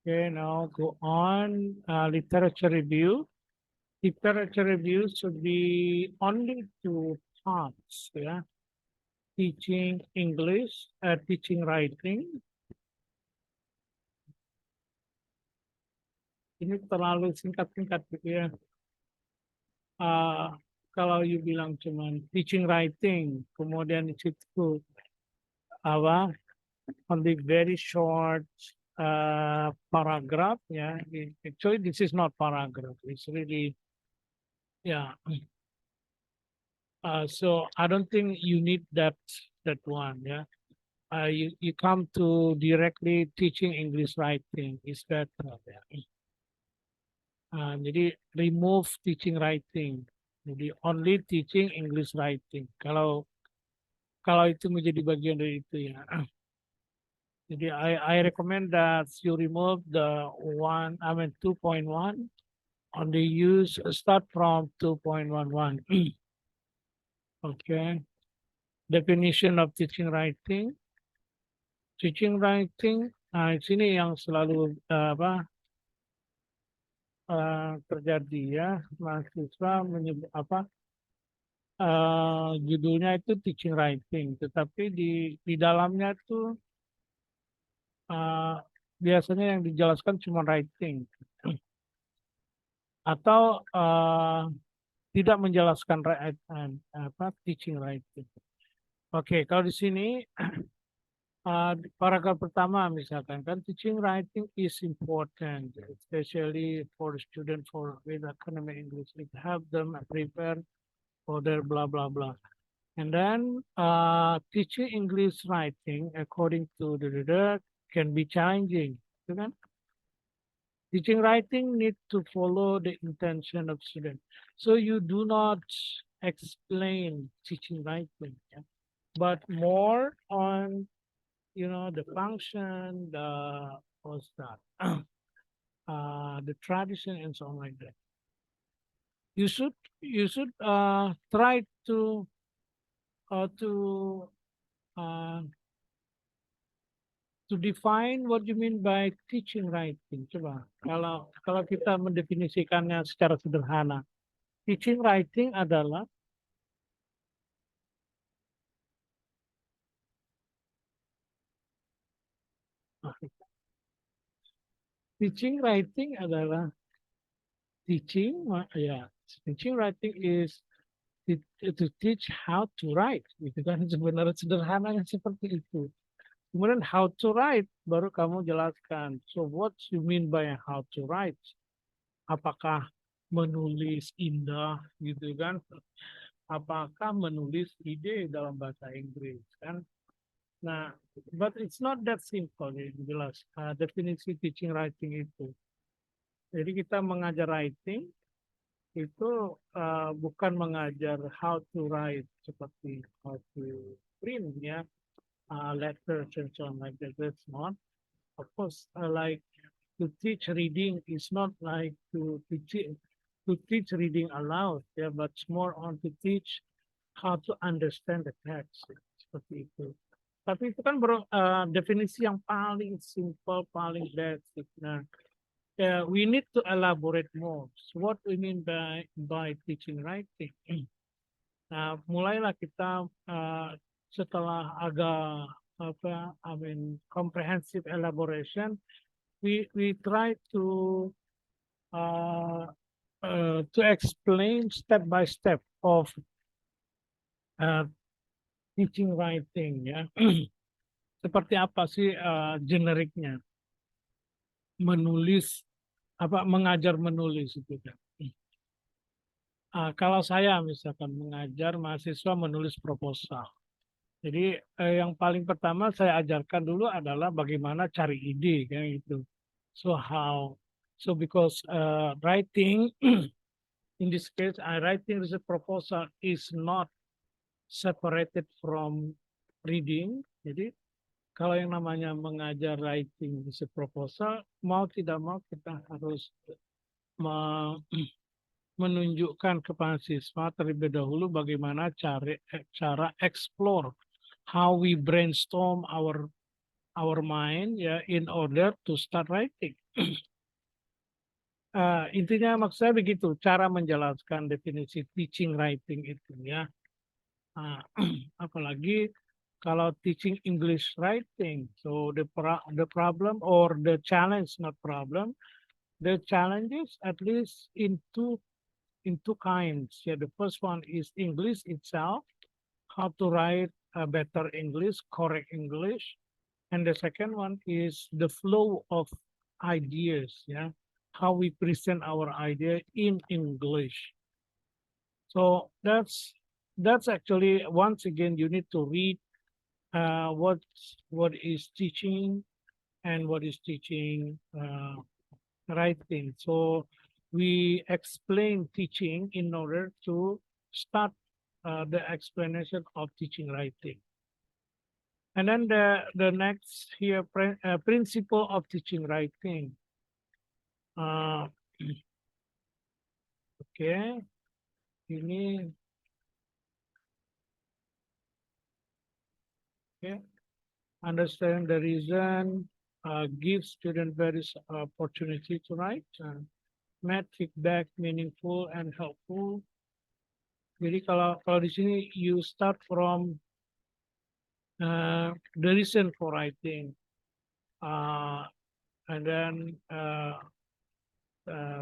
Okay, now go on. Literature review. Literature review should be only two parts, yeah. Teaching English, teaching writing. Ini terlalu singkat-singkat gitu ya. Kalau you bilang cuman teaching writing, kemudian di situ apa only very short paragraph, ya. Actually, this is not paragraph. It's really, yeah. So I don't think you need that one, yeah. You come to directly teaching English writing is better. Ya. Jadi remove teaching writing. Jadi only teaching English writing. Kalau kalau itu menjadi bagian dari itu, ya. Jadi I recommend that you remove the 2.1. Only use start from 2.11. Okay. Definition of teaching writing. Teaching writing, nah sini yang selalu terjadi, ya, mahasiswa menyebut judulnya itu teaching writing, tetapi di dalamnya itu biasanya yang dijelaskan cuma writing atau tidak menjelaskan teaching writing. Oke, kalau di sini paragraf pertama misalkan kan teaching writing is important, especially for student for with academic English. It help them prepare for their blah blah blah. And then teaching English writing according to the reader can be challenging. Gitu kan? Teaching writing need to follow the intention of student. So you do not explain teaching writing, yeah? But more on the function, what's that? The tradition and so on like that. You should try to uh, to uh, to define what you mean by teaching writing. Coba kalau kita mendefinisikannya secara sederhana, teaching writing adalah teaching writing adalah teaching, ya. Teaching writing is to teach how to write, gitu kan, sebenarnya sederhananya seperti itu. Kemudian how to write baru kamu jelaskan. So what you mean by how to write? Apakah menulis indah, gitu kan? Apakah menulis ide dalam bahasa Inggris, kan? Nah, but it's not that simple, ya, jelas. Definisi teaching writing itu. Jadi kita mengajar writing itu bukan mengajar how to write seperti how to print, ya, letters and so on like that. That's not. Of course, like to teach reading is not like to teach reading aloud, yeah, but it's more on to teach how to understand the text, seperti itu. Tapi itu kan definisi yang paling simple, paling basic. Nah, we need to elaborate more. So what we mean by teaching writing. Nah, mulailah kita setelah agak comprehensive elaboration, we try to explain step by step of uh, teaching writing, ya. Seperti apa sih generiknya menulis, mengajar menulis itu kan. Kalau saya misalkan mengajar mahasiswa menulis proposal. Jadi yang paling pertama saya ajarkan dulu adalah bagaimana cari ide, kan gitu. So because writing in this case, writing as a proposal is not separated from reading. Jadi kalau yang namanya mengajar writing as a proposal, mau tidak mau kita harus menunjukkan kepada siswa terlebih dahulu bagaimana cara explore, how we brainstorm our mind ya in order to start writing. Intinya maksud saya begitu, cara menjelaskan definisi teaching writing itu ya. Apalagi kalau teaching English writing, so the problem or the challenge, not problem, the challenges at least in two kinds. Yeah, the first one is English itself, how to write a better English, correct English, and the second one is the flow of ideas. Yeah, how we present our idea in English. So that's actually once again you need to read what is teaching and what is teaching writing. So we explain teaching in order to start the explanation of teaching writing. And then the next here principle of teaching writing. Uh, okay, ini okay. Understand the reason, give student various opportunity to write, make feedback meaningful and helpful. Jadi kalau di sini you start from the reason for writing, and then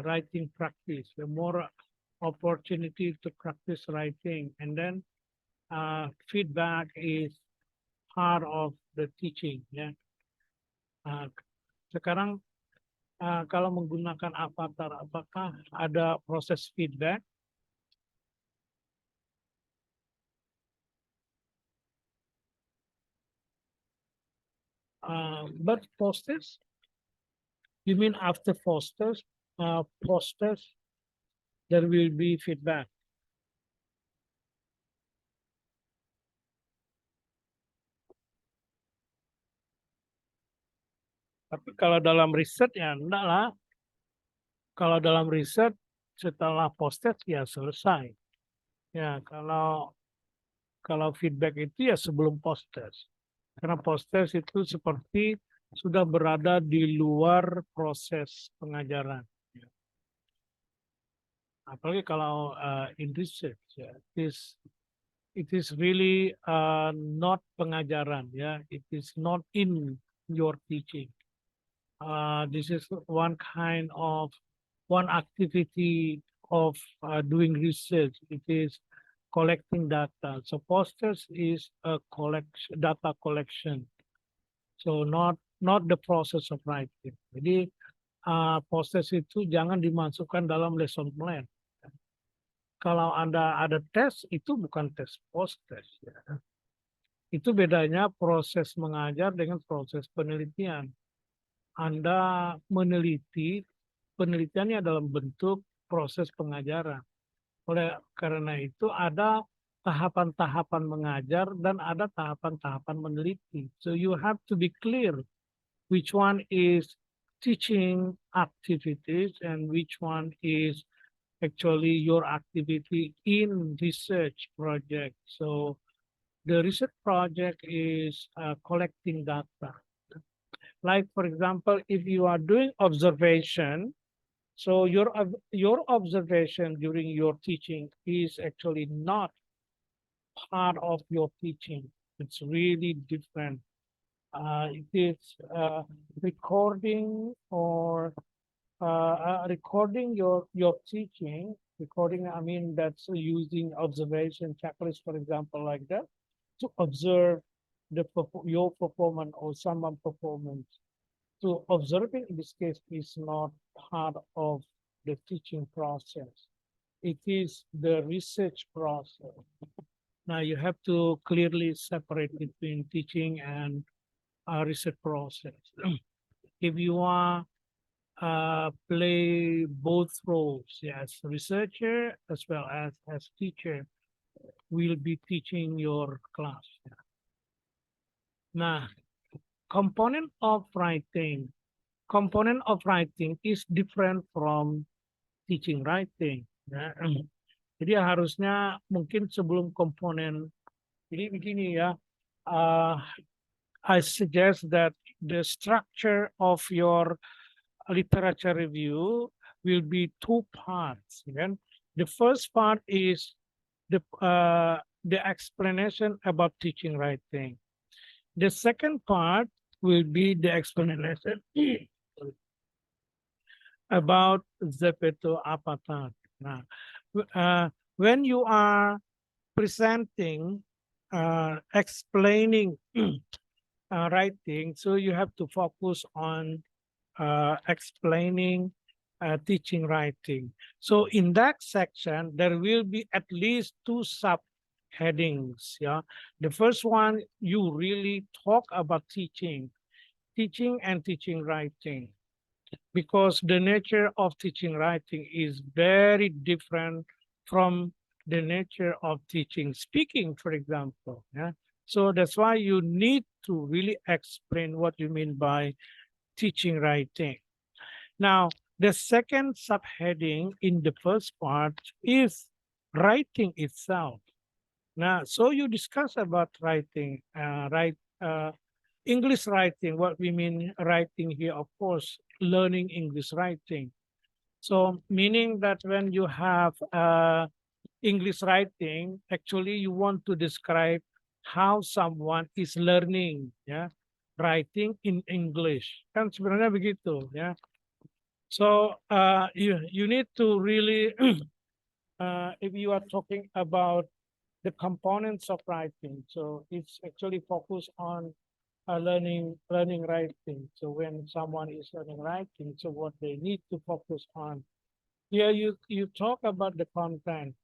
writing practice, the more opportunity to practice writing, and then feedback is part of the teaching. Ya, sekarang kalau menggunakan avatar, apakah ada proses feedback? But posters, you mean after posters, there will be feedback. Tapi kalau dalam riset ya enggak lah. Kalau dalam riset setelah poster ya selesai. Ya kalau feedback itu ya sebelum poster. Karena poster itu seperti sudah berada di luar proses pengajaran. Apalagi kalau in research ya, it is really not pengajaran ya, it is not in your teaching. This is one activity of doing research. It is collecting data. So posters is a data collection. So not the process of writing. Jadi posters itu jangan dimasukkan dalam lesson plan. Kalau Anda ada tes, itu bukan tes posters. Ya. Itu bedanya proses mengajar dengan proses penelitian. Anda meneliti, penelitiannya dalam bentuk proses pengajaran. Oleh karena itu ada tahapan-tahapan mengajar dan ada tahapan-tahapan meneliti. So you have to be clear which one is teaching activities and which one is actually your activity in research project. So the research project is collecting data. Like for example, if you are doing observation, so your observation during your teaching is actually not part of your teaching. It's really different. It is recording or recording your teaching. Recording, I mean, that's using observation checklist, for example, like that, to observe your performance or someone performance. So observing in this case is not part of the teaching process. It is the research process. Now you have to clearly separate between teaching and research process. If you are play both roles, yes, researcher as well as teacher, will be teaching your class. Nah, component of writing is different from teaching writing. Ya. Jadi harusnya mungkin sebelum komponen, jadi begini ya, uh, I suggest that the structure of your literature review will be two parts. Kan? The first part is the explanation about teaching writing. The second part will be the explanation about Zepeto Apatan. Now, when you are presenting, explaining writing, so you have to focus on explaining teaching writing. So in that section, there will be at least two subheadings. Yeah, the first one you really talk about teaching and teaching writing, because the nature of teaching writing is very different from the nature of teaching speaking, for example. Yeah. So that's why you need to really explain what you mean by teaching writing. Now, the second subheading in the first part is writing itself. Now, so you discuss about writing, English writing. What we mean writing here, of course, learning English writing. So, meaning that when you have English writing, actually you want to describe how someone is learning, ya, writing in English. Kan sebenarnya begitu, ya. So you need to really, if you are talking about the components of writing, so it's actually focused on learning writing. So when someone is learning writing, so what they need to focus on. Here you talk about the content,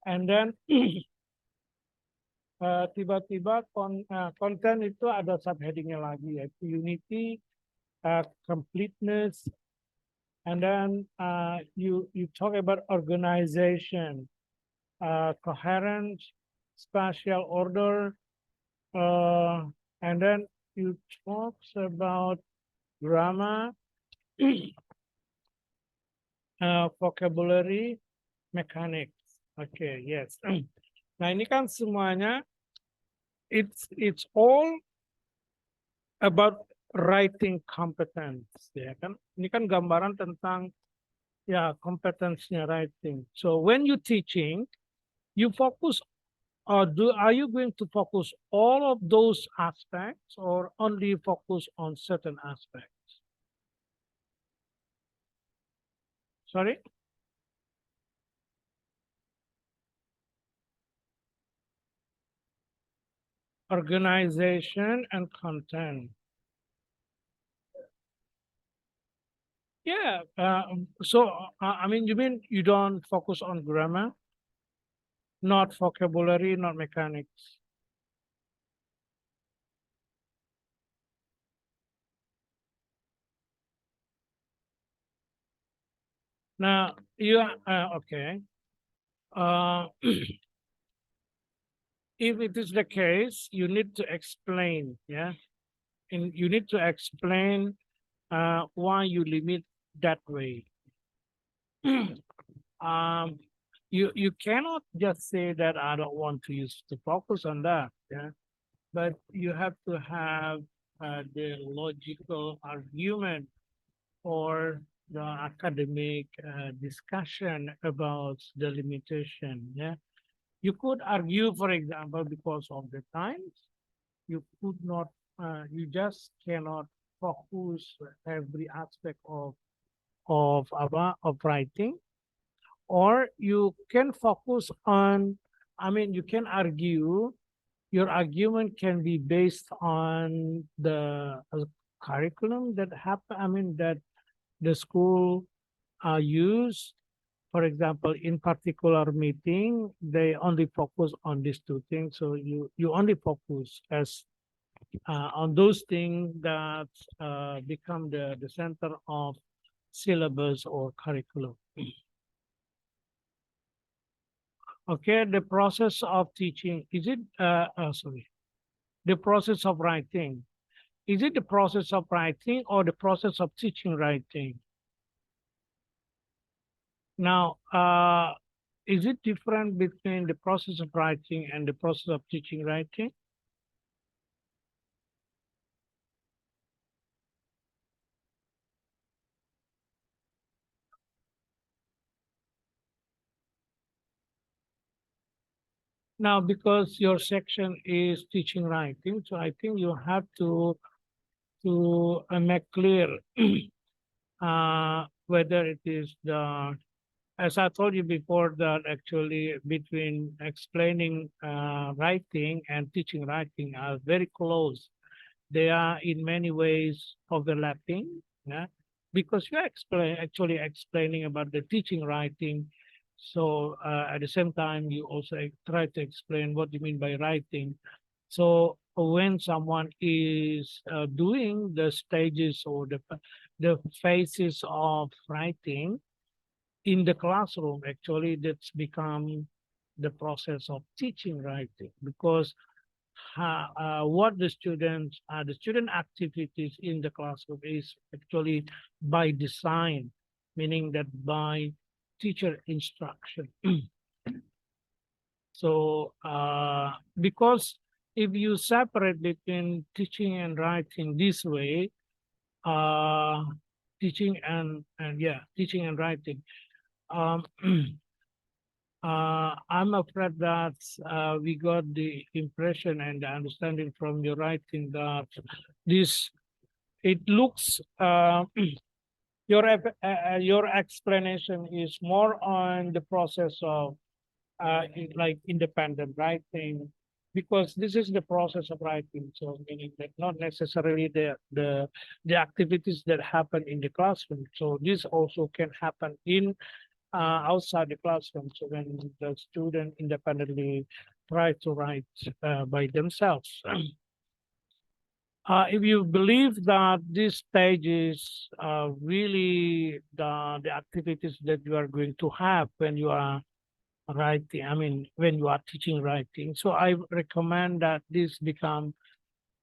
and then tiba-tiba konten itu ada subheadingnya lagi, yaitu unity, completeness, and then you talk about organization, coherence, spatial order, and then you talk about grammar, vocabulary, mechanics. Okay, yes. Nah, ini kan semuanya it's all about writing competence, ya kan? Ini kan gambaran tentang ya kompetensinya writing. So when you teaching, you focus, or are you going to focus all of those aspects or only focus on certain aspects? Sorry? Organization and content. Yeah. So, I mean, you mean you don't focus on grammar, not vocabulary, not mechanics? Now, you okay. If it is the case, you need to explain, yeah? And you need to explain why you limit that way. um, you cannot just say that I don't want to use to focus on that, yeah. But you have to have the logical argument or the academic discussion about the limitation. Yeah, you could argue, for example, because of the times, you could not, you just cannot focus every aspect of writing, or you can focus on. I mean, you can argue. Your argument can be based on the curriculum that happen. I mean that the school use. For example, in particular meeting, they only focus on these two things. So you only focus as on those things that become the center of syllabus or curriculum. Okay, the process of teaching, is it, sorry, the process of writing, is it the process of writing or the process of teaching writing? Now, is it different between the process of writing and the process of teaching writing? Now, because your section is teaching writing, so I think you have to make clear whether it is the, as I told you before, that actually between explaining writing and teaching writing are very close. They are in many ways overlapping, yeah? Because you're actually explaining about the teaching writing. So at the same time, you also try to explain what you mean by writing. So when someone is doing the stages or the phases of writing in the classroom, actually that's become the process of teaching writing, because what the student activities in the classroom is actually by design, meaning that by teacher instruction. So because if you separate between teaching and writing this way, uh, teaching and yeah, teaching and writing, um, I'm afraid that we got the impression and the understanding from your writing that this it looks your explanation is more on the process of like independent writing, because this is the process of writing. So meaning that not necessarily the activities that happen in the classroom. So this also can happen in outside the classroom. So when the student independently try to write by themselves. If you believe that this stage is really the activities that you are going to have when you are writing, I mean, when you are teaching writing. So I recommend that this become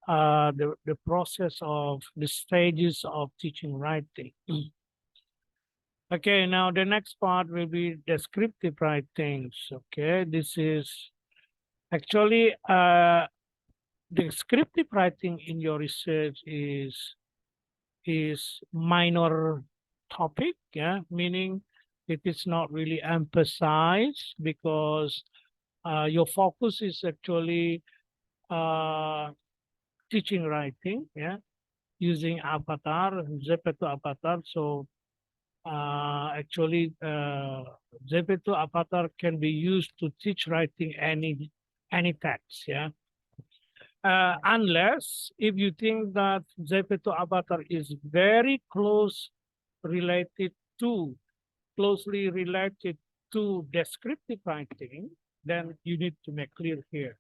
the process of the stages of teaching writing. Okay, now the next part will be descriptive writings. Okay, this is actually descriptive writing in your research is minor topic, yeah, meaning it is not really emphasized because your focus is actually uh, teaching writing, yeah, using avatar, Zepeto avatar. So actually, Zepeto avatar can be used to teach writing any text, yeah. Unless if you think that Zepeto avatar is very related to closely related to descriptive writing, then you need to make clear here.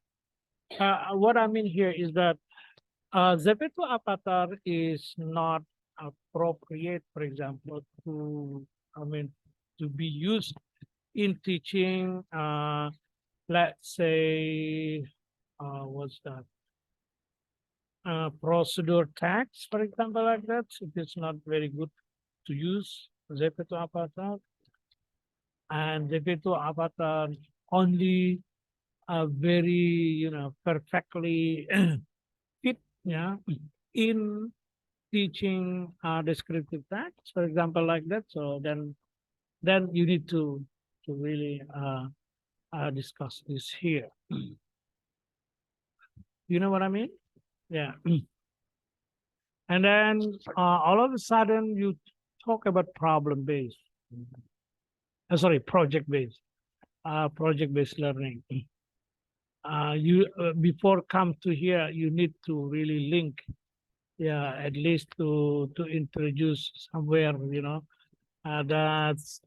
What I mean here is that Zepeto avatar is not appropriate, for example, I mean, to be used in teaching, let's say, what's that? Procedure tax, for example, like that. It is not very good to use Zepeto avatar. And Zepeto avatar only very, perfectly fit, yeah, in teaching descriptive text, for example, like that. So then you need to really discuss this here. You know what I mean? Yeah. And then all of a sudden you talk about problem based. Sorry, project based learning. You before come to here, you need to really link, yeah, at least to introduce somewhere, that's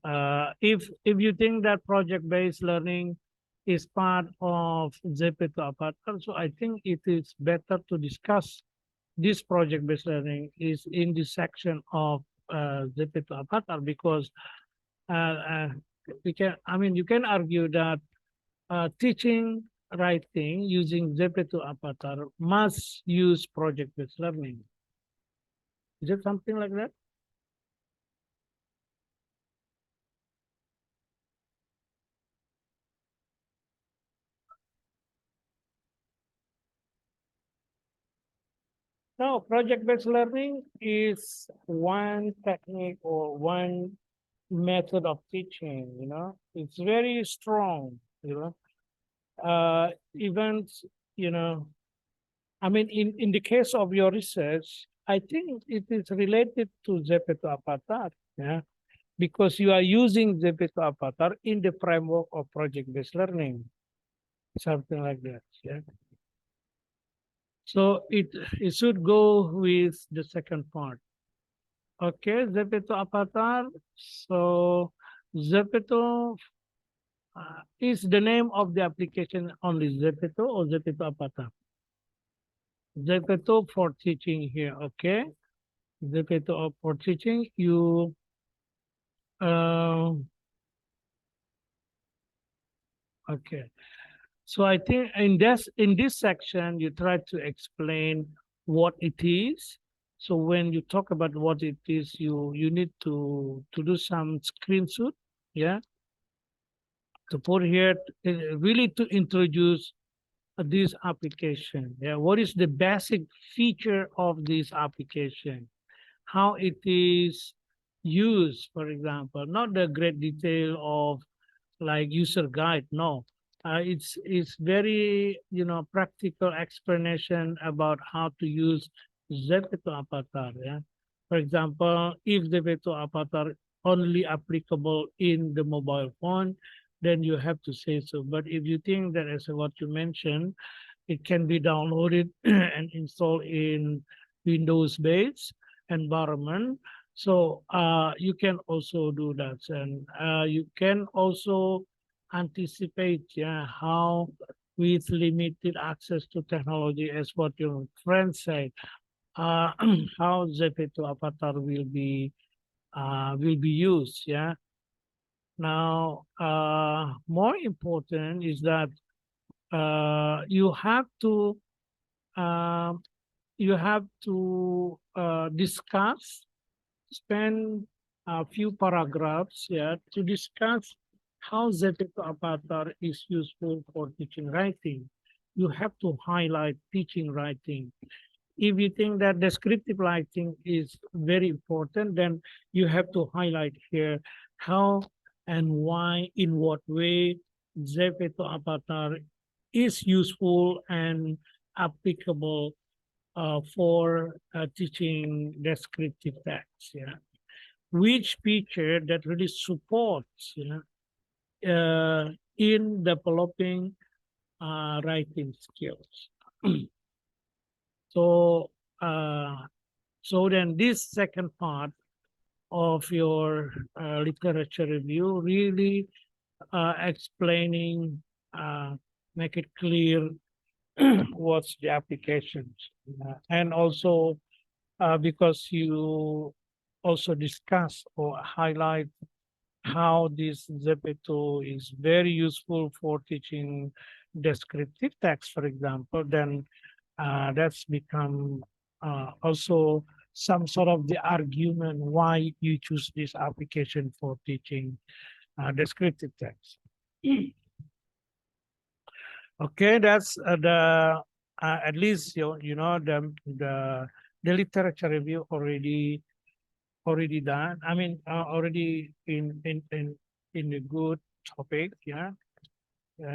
if you think that project based learning is part of Zepeto Avatar, so I think it is better to discuss this project based learning is in this section of Zepeto Avatar, because uh, uh, I mean, you can argue that teaching writing using Zepeto Avatar must use project based learning. Is it something like that? Now, project-based learning is one technique or one method of teaching, it's very strong, even, you know, I mean, in the case of your research, I think it is related to Zepeto Avatar, yeah, because you are using Zepeto Avatar in the framework of project-based learning, something like that, yeah. So it should go with the second part. Okay, Zepeto Avatar. So Zepeto is the name of the application only Zepeto or Zepeto Avatar? Zepeto for teaching here, okay? Zepeto for teaching, you uh, okay. So I think in this section you try to explain what it is. So when you talk about what it is, you need to do some screenshot, yeah, to put here really to introduce this application. Yeah, what is the basic feature of this application? How it is used, for example, not the great detail of like user guide. No, it's very practical explanation about how to use Zepeto Avatar. Yeah, for example, if Zepeto Avatar only applicable in the mobile phone, then you have to say so. But if you think that as what you mentioned, it can be downloaded and installed in Windows-based environment. So you can also do that, and you can also anticipate, yeah, how with limited access to technology, as what your friend said, uh, how Zepeto Avatar will be used. Yeah. Now, more important is that you have to um, discuss, spend a few paragraphs, yeah, to discuss how Zepeto Avatar is useful for teaching writing. You have to highlight teaching writing. If you think that descriptive writing is very important, then you have to highlight here how and why, in what way Zepeto Avatar is useful and applicable for teaching descriptive text. Yeah, which feature that really supports in developing writing skills. So uh, so then this second part of your literature review really explaining, make it clear what's the applications, and also because you also discuss or highlight how this Zepeto is very useful for teaching descriptive text, for example, then that's become also some sort of the argument why you choose this application for teaching descriptive text. Okay, that's the at least the literature review already done. I mean, already in a good topic. Yeah,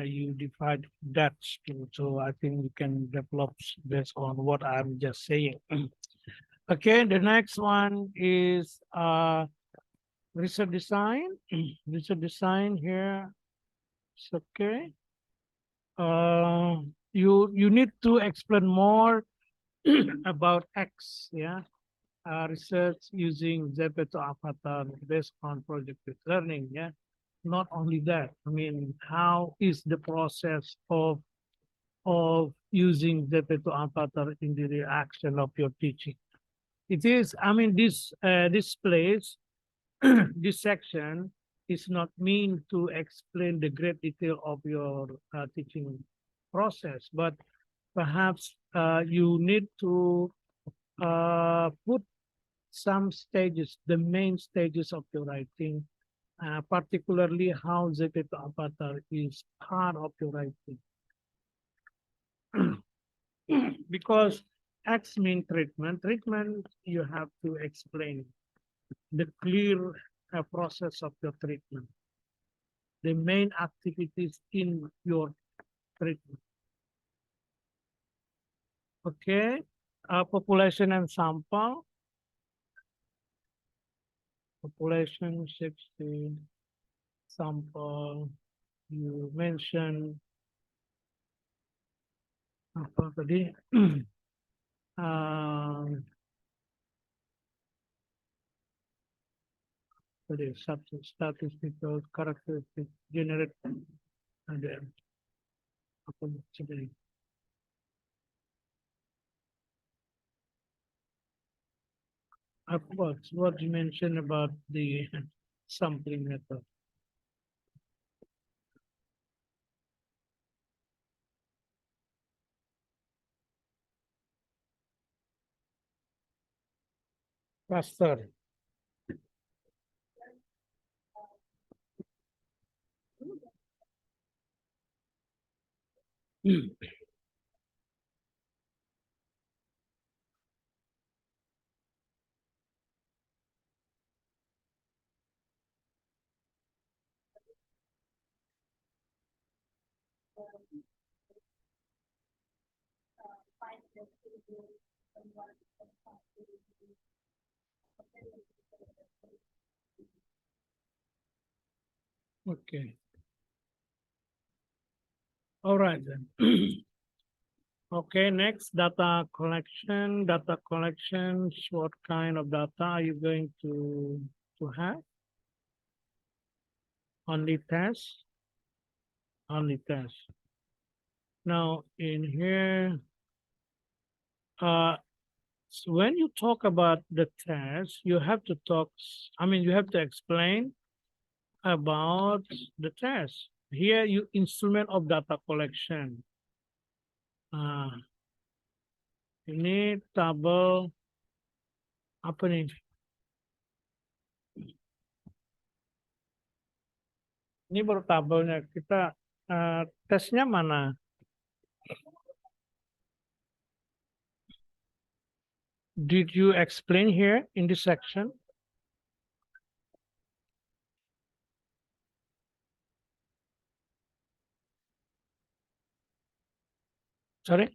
you divide that skill. So I think you can develop based on what I'm just saying. Okay, the next one is research design. Research design here. It's okay. You need to explain more about X. Yeah, research using Zepeto Avatar based on project-based learning. Yeah, not only that. I mean, how is the process of using Zepeto Avatar in the reaction of your teaching? It is. I mean, this place, this section is not mean to explain the great detail of your teaching process, but perhaps you need to put some stages, the main stages of your writing, particularly how Zepeto Avatar is part of your writing. Because X mean treatment. Treatment, you have to explain the clear process of your treatment, the main activities in your treatment. Okay. Population and sample. Population 60, sample. You mentioned apa tadi? um, tadi statistical characteristics generate ada apa tadi? Of course, what you mentioned about the sampling method. Faster. Okay. All right then. Okay, next data collection. Data collections. What kind of data are you going to have? Only test. Only test. Now in here, uh, so when you talk about the test, you have to talk. I mean, you have to explain about the test. Here, you instrument of data collection. Ah, ini tabel apa nih? Ini baru tabelnya. Kita tesnya mana? Did you explain here in this section? Sorry?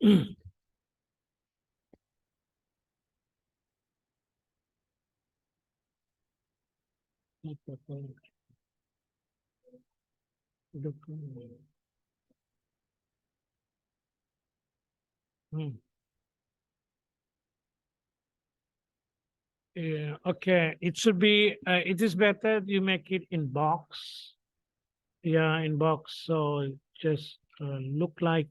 Hmm. Yeah, okay. It should be, it is better you make it in box. Yeah, in box. So just look like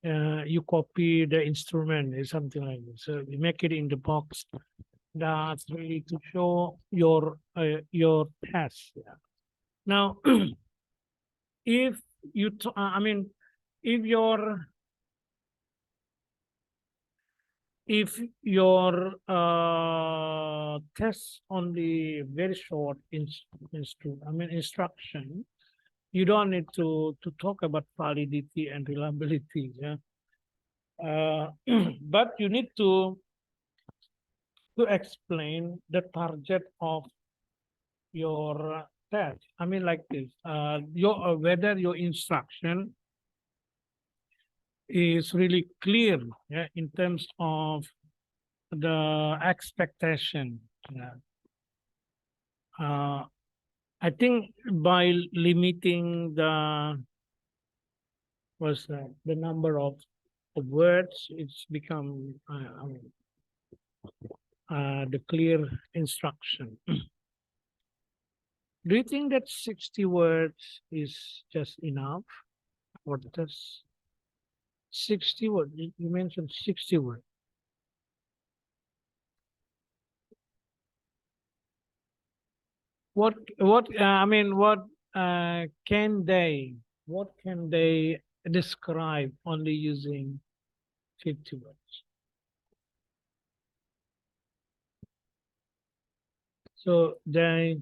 you copy the instrument or something like this. So you make it in the box. That's really to show your test. Yeah. Now, if you, I mean, if your if your test only very short instruction, you don't need to talk about validity and reliability. Yeah. But you need to explain the target of your test. I mean, like this, whether your instruction is really clear, yeah, in terms of the expectation. Yeah. I think by limiting the number of words, it's become the clear instruction. Do you think that 60 words is just enough for the test? 60 words. You mentioned 60 words. What what can they describe only using 50 words? So their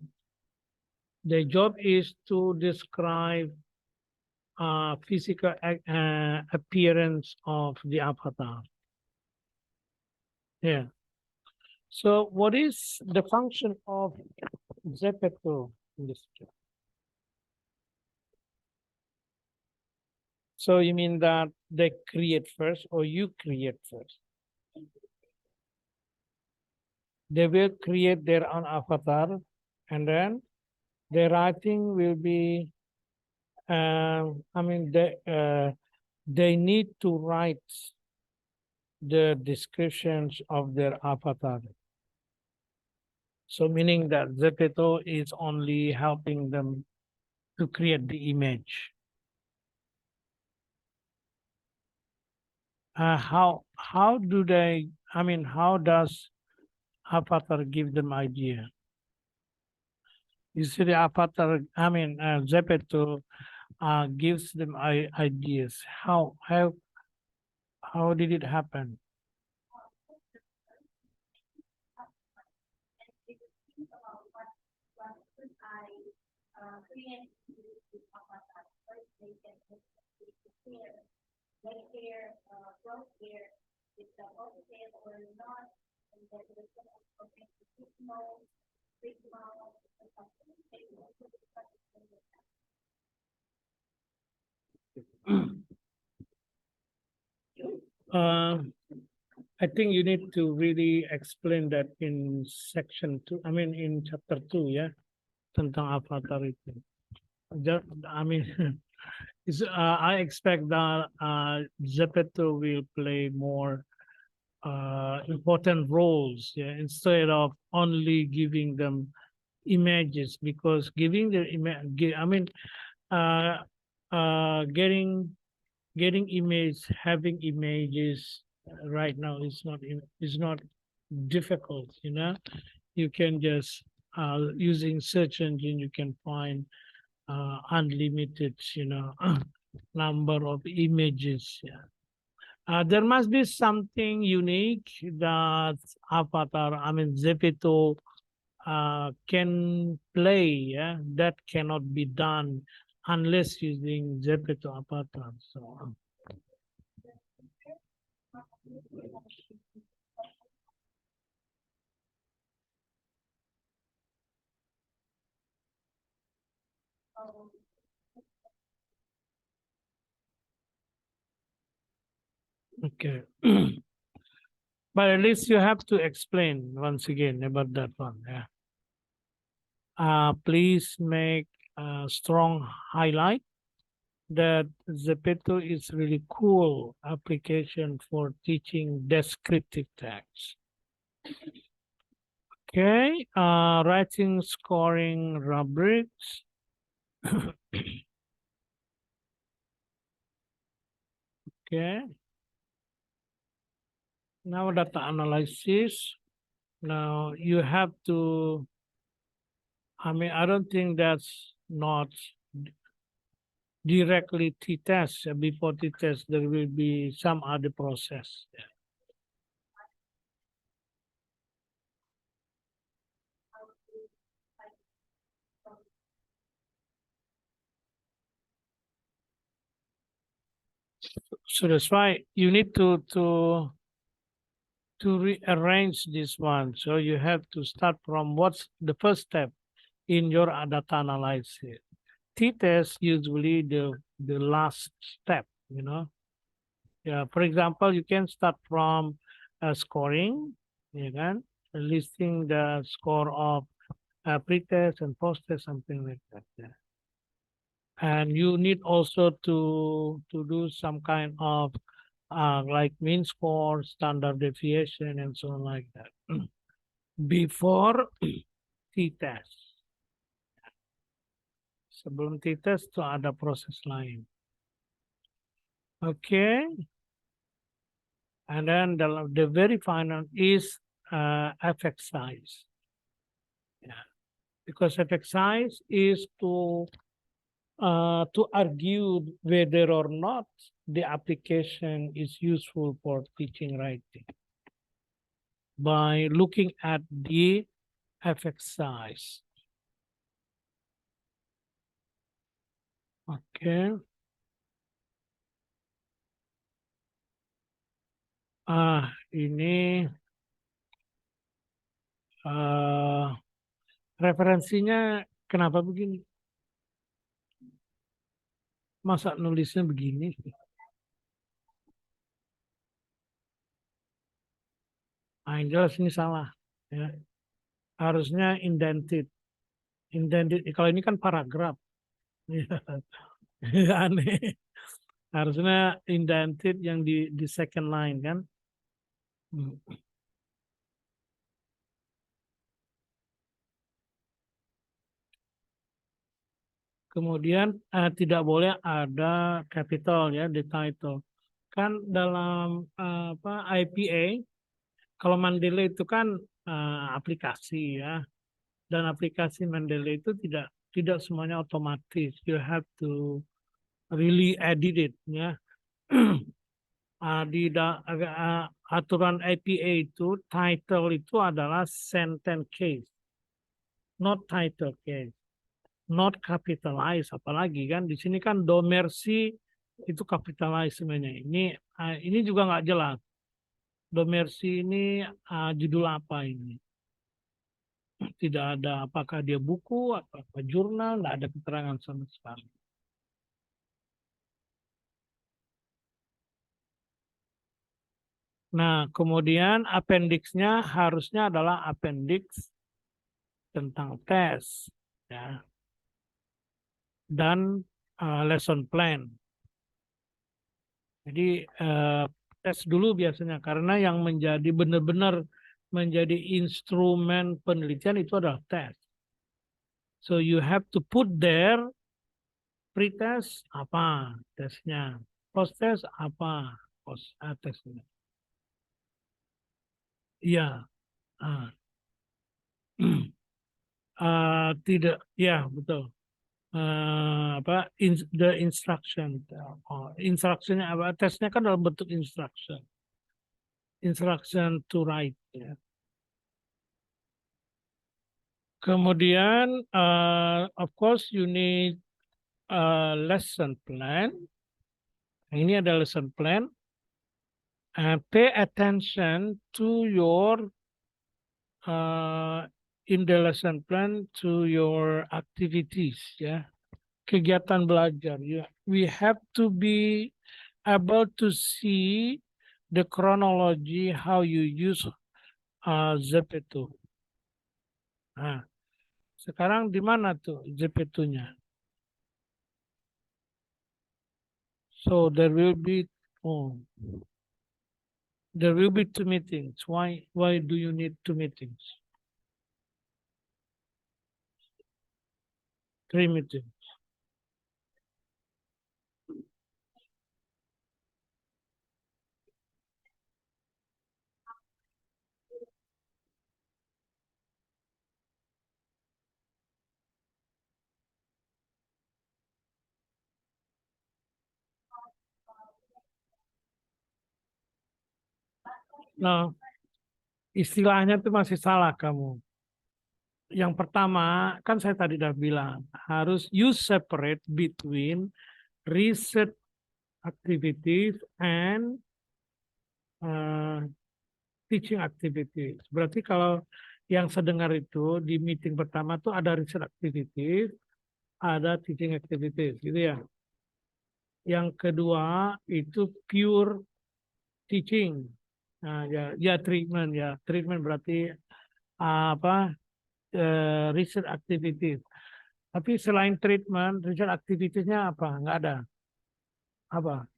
job is to describe physical appearance of the avatar. Yeah. So what is the function of Zepeto in this case? So you mean that they create first or you create first? They will create their own avatar and then the writing will be, I mean, they need to write the descriptions of their avatar. So meaning that Zepeto is only helping them to create the image. How do they, I mean, how does avatar give them idea? You see the avatar, I mean, Zepeto gives them ideas. How did it happen? Um, I think you need to really explain that in section 2. I mean, in chapter 2, yeah, tentang avatar itu. I mean, I expect that Zepeto will play more important roles, yeah, instead of only giving them images, because giving the image, I mean, uh, getting image, having images right now is not difficult. You know, you can just using search engine you can find unlimited, you know, number of images. Yeah. There must be something unique that Avatar, I mean Zepeto, can play. Yeah, that cannot be done unless using Zepeto Avatar. So, okay. But at least you have to explain once again about that one. Yeah. Please make a strong highlight that Zepeto is really cool application for teaching descriptive text. Okay, writing, scoring, rubrics. Okay, now data analysis. Now you have to, I mean, I don't think that's not directly t-test. Before t-test, there will be some other process. So that's why you need to rearrange this one. So you have to start from what's the first step in your data analysis. T-test usually the last step, you know. Yeah, for example, you can start from scoring, you can listing the score of pre-test and post-test, something like that. Yeah. And you need also to do some kind of like mean score, standard deviation, and so on like that before t-test. Sebelum t-test itu ada proses lain. Okay, and then the very final is effect size. Yeah, because effect size is to argue whether or not the application is useful for teaching writing by looking at the effect size. Okay. Ini uh, referensinya kenapa begini? Masa nulisnya begini? Yang jelas ini salah. Ya. Harusnya indented. Indented. Kalau ini kan paragraf. Aneh. Harusnya indented yang di second line kan. Hmm. Kemudian tidak boleh ada capital ya di title. Kan dalam apa IPA kalau Mandela itu kan aplikasi ya dan aplikasi Mandela itu tidak semuanya otomatis. You have to really edit it ya. Aturan IPA itu title itu adalah sentence case, not title case. Not capitalize apalagi kan di sini kan domersi itu capitalize sebenarnya ini juga nggak jelas domersi ini judul apa ini tidak ada apakah dia buku atau apa jurnal nggak ada keterangan sama sekali. Nah kemudian appendixnya harusnya adalah appendix tentang tes ya dan lesson plan. Jadi tes dulu biasanya karena yang menjadi benar-benar menjadi instrumen penelitian itu adalah tes. So you have to put there pre-test apa tesnya, post-test apa tesnya. Iya, ah. Tidak, ya betul. Apa the instruction, instructionnya apa? Tesnya kan dalam bentuk instruction, instruction to write. Ya. Kemudian, of course, you need a lesson plan. Ini ada lesson plan. Pay attention to your in the lesson plan to your activities. Ya, kegiatan belajar. Ya, we have to be able to see the chronology how you use ZP2. Nah, sekarang di mana tuh ZP2-nya? So there will be oh, there will be two meetings. Why do you need two meetings? Three meetings. Nah, istilahnya tuh masih salah kamu. Yang pertama, kan saya tadi udah bilang, harus you separate between research activities and uh, teaching activities. Berarti kalau yang sedengar itu di meeting pertama tuh ada research activities, ada teaching activities, gitu ya. Yang kedua itu pure teaching. Nah, ya treatment ya. Treatment berarti apa? Research activities. Tapi selain treatment, research activitiesnya apa? Nggak ada. Apa?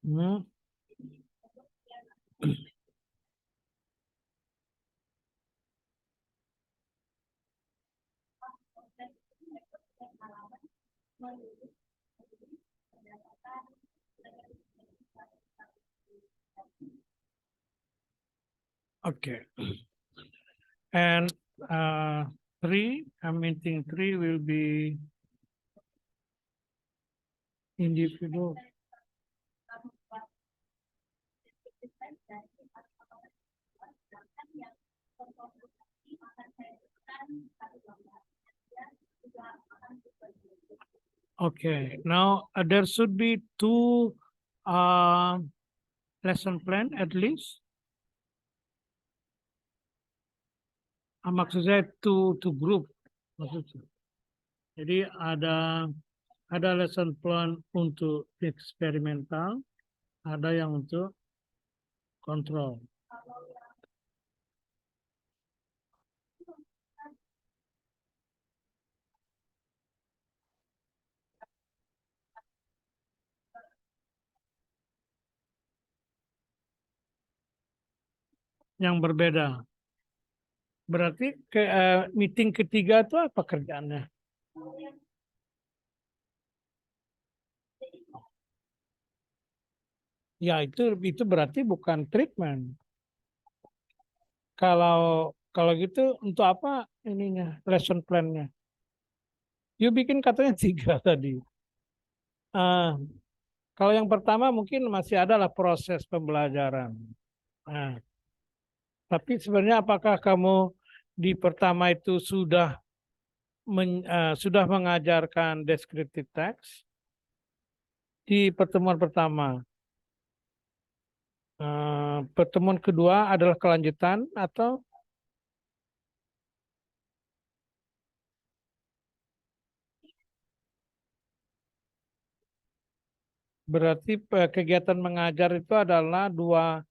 Hmm? Oke. Okay. And three, I'm meeting three will be individual. Okay, now there should be two uh, lesson plan at least. Maksud saya two group. Maksudnya. Jadi ada lesson plan untuk eksperimental, ada yang untuk kontrol. Yang berbeda. Berarti meeting ketiga itu apa kerjaannya? Ya itu berarti bukan treatment. Kalau gitu untuk apa ininya lesson plan-nya? You bikin katanya tiga tadi. Ah, kalau yang pertama mungkin masih adalah proses pembelajaran. Nah, tapi sebenarnya apakah kamu di pertama itu sudah mengajarkan descriptive text di pertemuan pertama? Pertemuan kedua adalah kelanjutan atau berarti kegiatan mengajar itu adalah dua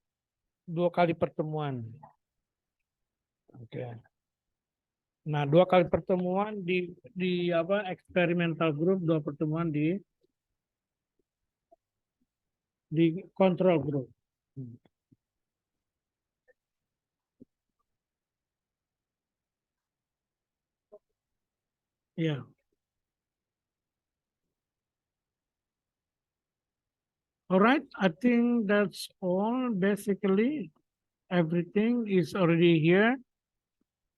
kali pertemuan. Oke. Nah, dua kali pertemuan di apa eksperimental group, dua pertemuan di control group. Yeah. All right. I think that's all. Basically, everything is already here.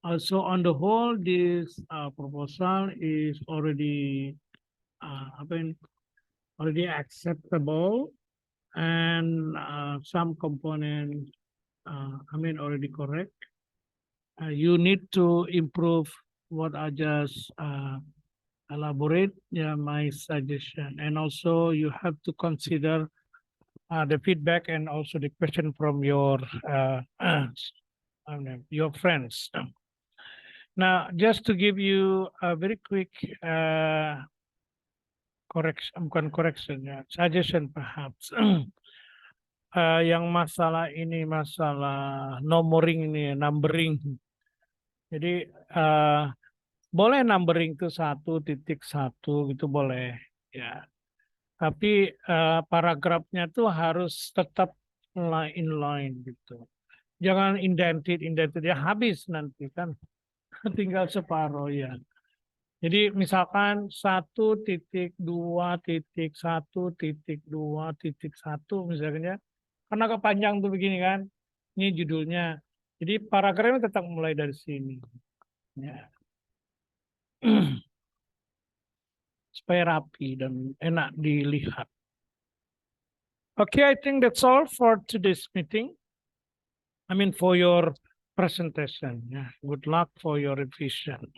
Also, on the whole, this proposal is I mean, already acceptable, and some components, already correct. You need to improve what I just elaborate, yeah, my suggestion. And also you have to consider the feedback and also the question from your friends. Now, just to give you a very quick correction, bukan correction ya, suggestion perhaps. Yang masalah ini masalah numbering. Jadi boleh numbering itu 1.1 gitu boleh ya. Tapi paragrafnya tuh harus tetap inline gitu. Jangan indented ya habis nanti kan tinggal separuh ya. Jadi misalkan 1.2.1.2.1 misalnya, karena kepanjang tuh begini kan, ini judulnya. Jadi paragrafnya tetap mulai dari sini. Ya. Supaya rapi dan enak dilihat. Okay, I think that's all for today's meeting. For your presentation. Yeah. Good luck for your revision.